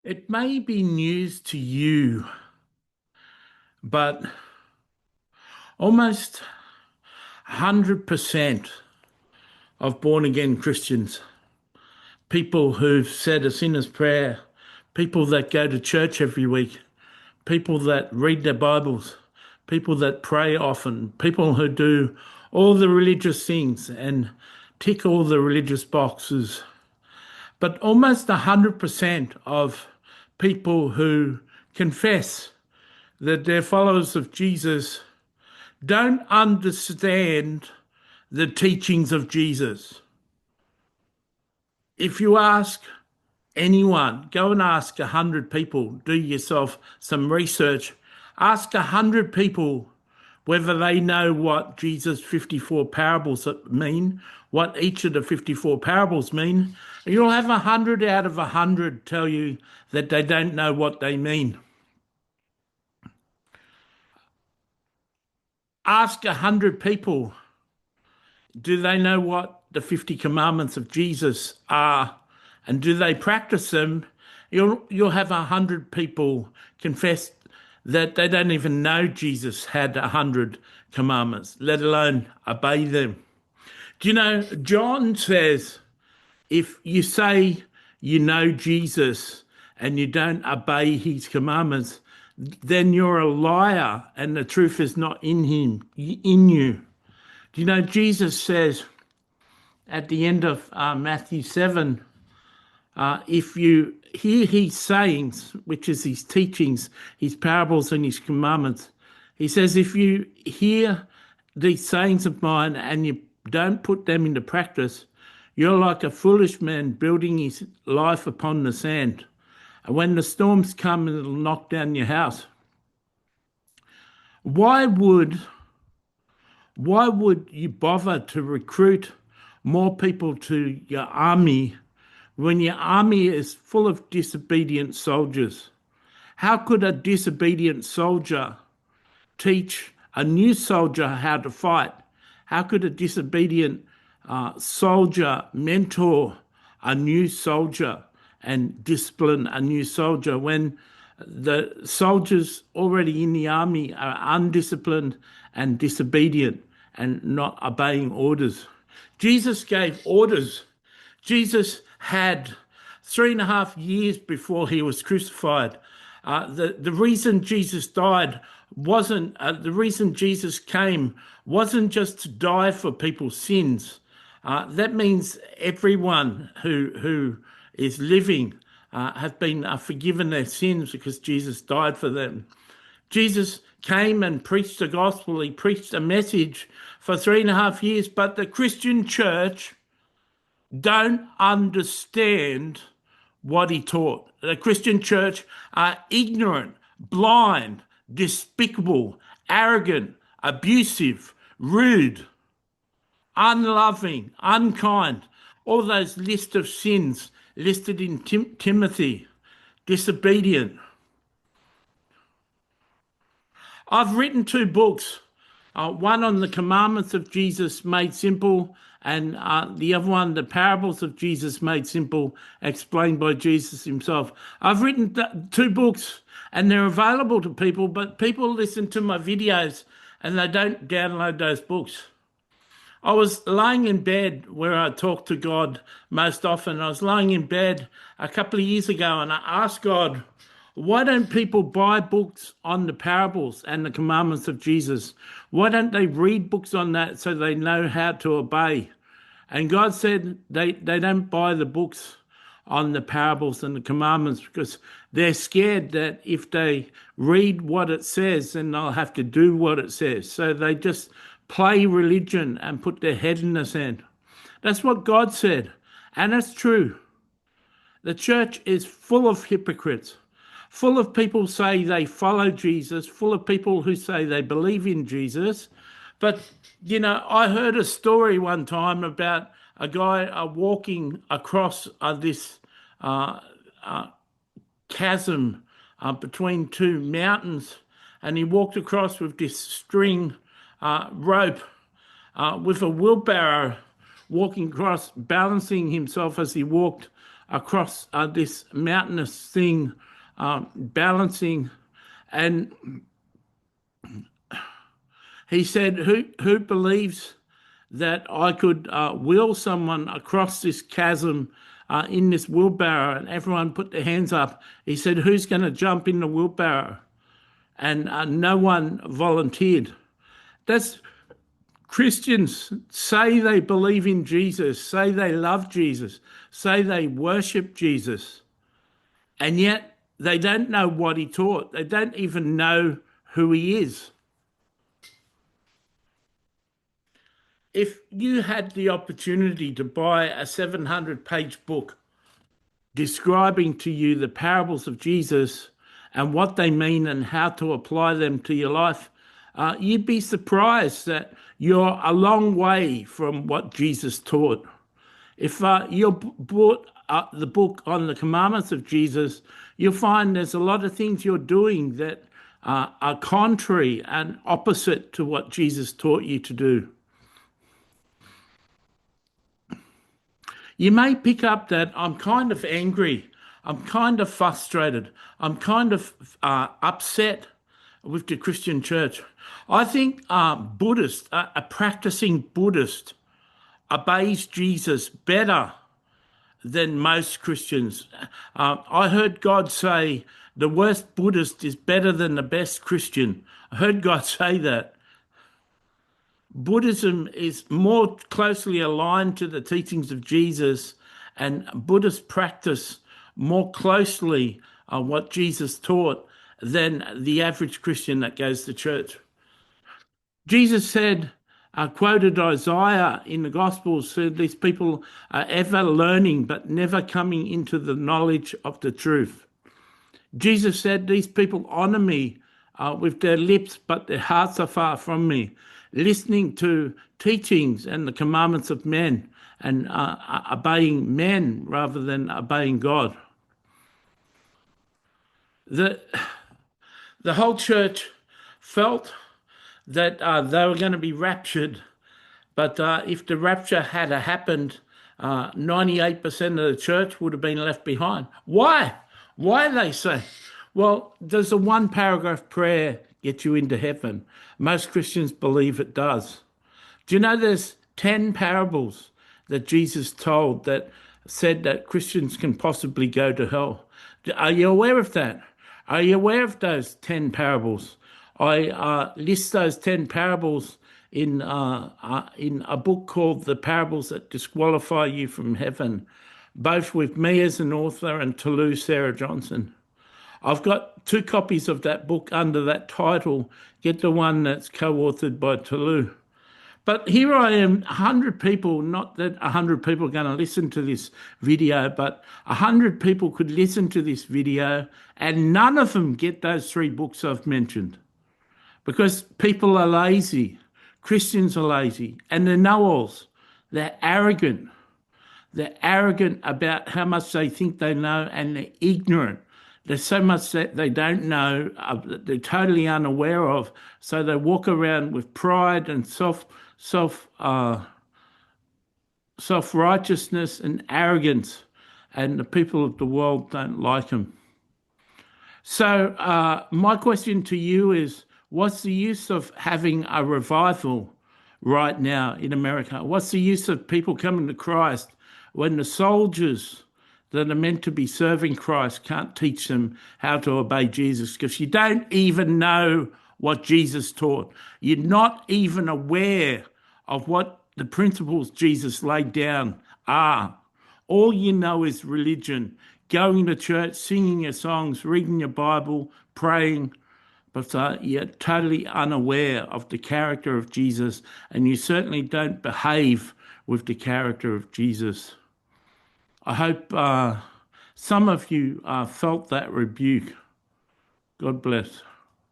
It may be news to you, but almost 100% of born again Christians, people who've said a sinner's prayer, people that go to church every week, people that read their Bibles, people that pray often, people who do all the religious things and tick all the religious boxes. But almost 100% of people who confess that they're followers of Jesus don't understand the teachings of Jesus. If you ask anyone, go and ask 100 people, do yourself some research, ask 100 people whether they know what Jesus' 54 parables mean, what each of the 54 parables mean, and you'll have 100 out of 100 tell you that they don't know what they mean. Ask 100 people, do they know what the 50 commandments of Jesus are, and do they practice them? You'll have 100 people confess that they don't even know Jesus had 100 commandments, let alone obey them. Do you know, John says, if you say you know Jesus and you don't obey his commandments, then you're a liar and the truth is not in you. Do you know, Jesus says at the end of Matthew 7, if you hear his sayings, which is his teachings, his parables and his commandments, he says, if you hear these sayings of mine and you don't put them into practice, you're like a foolish man building his life upon the sand. And when the storms come, it'll knock down your house. Why would you bother to recruit more people to your army when your army is full of disobedient soldiers? How could a disobedient soldier teach a new soldier how to fight? How could a disobedient soldier mentor a new soldier and discipline a new soldier when the soldiers already in the army are undisciplined and disobedient and not obeying orders? Jesus gave orders. Jesus had 3.5 years before he was crucified. The reason Jesus died wasn't, the reason Jesus came wasn't just to die for people's sins. That means everyone who is living have been forgiven their sins because Jesus died for them. Jesus came and preached the gospel. He preached a message for 3.5 years, but the Christian church don't understand what he taught. The Christian church are ignorant, blind, despicable, arrogant, abusive, rude, unloving, unkind, all those list of sins listed in Timothy, disobedient. I've written 2 books, one on the commandments of Jesus made simple, and the other one, the parables of Jesus made simple, explained by Jesus himself. I've written 2 books and they're available to people, but people listen to my videos and they don't download those books. I was lying in bed where I talk to God most often. I was lying in bed a couple of years ago and I asked God, why don't people buy books on the parables and the commandments of Jesus? Why don't they read books on that so they know how to obey? And God said they don't buy the books on the parables and the commandments because they're scared that if they read what it says, then they'll have to do what it says. So they just play religion and put their head in the sand. That's what God said. And that's true. The church is full of hypocrites, full of people say they follow Jesus, full of people who say they believe in Jesus. But, you know, I heard a story one time about a guy walking across this chasm between 2 mountains, and he walked across with this string rope with a wheelbarrow, walking across, balancing himself as he walked across this mountainous thing, balancing, and he said, "Who believes that I could wheel someone across this chasm in this wheelbarrow?" And everyone put their hands up. He said, "Who's going to jump in the wheelbarrow?" And no one volunteered. That's Christians say they believe in Jesus, say they love Jesus, say they worship Jesus, and yet they don't know what he taught. They don't even know who he is. If you had the opportunity to buy a 700-page book describing to you the parables of Jesus and what they mean and how to apply them to your life, you'd be surprised that you're a long way from what Jesus taught. If you bought the book on the commandments of Jesus, you'll find there's a lot of things you're doing that are contrary and opposite to what Jesus taught you to do. You may pick up that I'm kind of angry, I'm kind of frustrated, I'm kind of upset with the Christian church. I think Buddhist, a practicing Buddhist, obeys Jesus better than most Christians. I heard God say the worst Buddhist is better than the best Christian. I heard God say that. Buddhism is more closely aligned to the teachings of Jesus, and Buddhist practice more closely what Jesus taught than the average Christian that goes to church. Jesus said, quoted Isaiah in the Gospels, said these people are ever learning but never coming into the knowledge of the truth. Jesus said these people honor me with their lips, but their hearts are far from me, listening to teachings and the commandments of men and obeying men rather than obeying God. The whole church felt that they were going to be raptured, but if the rapture had happened, 98% of the church would have been left behind. Why? Why, they say? Well, does a one-paragraph prayer get you into heaven? Most Christians believe it does. Do you know there's 10 parables that Jesus told that said that Christians can possibly go to hell? Are you aware of that? Are you aware of those 10 parables? I list those 10 parables in a book called The Parables That Disqualify You from Heaven, both with me as an author and Toulouse Sarah Johnson. I've got 2 copies of that book under that title. Get the one that's co-authored by Toulouse. But here I am, 100 people, not that 100 people are going to listen to this video, but 100 people could listen to this video and none of them get those 3 books I've mentioned. Because people are lazy, Christians are lazy, and they're know-alls. They're arrogant. They're arrogant about how much they think they know, and they're ignorant. There's so much that they don't know, that they're totally unaware of, so they walk around with pride and self-righteousness and arrogance, and the people of the world don't like them. So my question to you is, what's the use of having a revival right now in America? What's the use of people coming to Christ when the soldiers that are meant to be serving Christ can't teach them how to obey Jesus? Because you don't even know what Jesus taught. You're not even aware of what the principles Jesus laid down are. All you know is religion, going to church, singing your songs, reading your Bible, praying, but you're totally unaware of the character of Jesus, and you certainly don't behave with the character of Jesus. I hope some of you felt that rebuke. God bless.